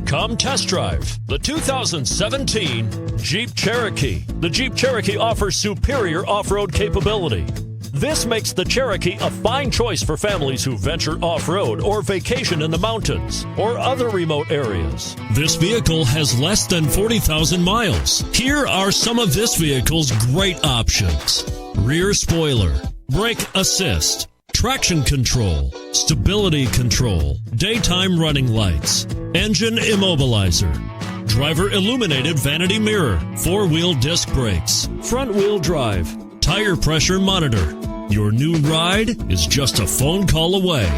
Come test drive the 2017 Jeep Cherokee. The Jeep Cherokee offers superior off-road capability. This makes the Cherokee a fine choice for families who venture off-road or vacation in the mountains or other remote areas. This vehicle has less than 40,000 miles. Here are some of this vehicle's great options: rear spoiler, brake assist, traction control, stability control, daytime running lights, engine immobilizer, driver illuminated vanity mirror, four-wheel disc brakes, front-wheel drive, tire pressure monitor. Your new ride is just a phone call away.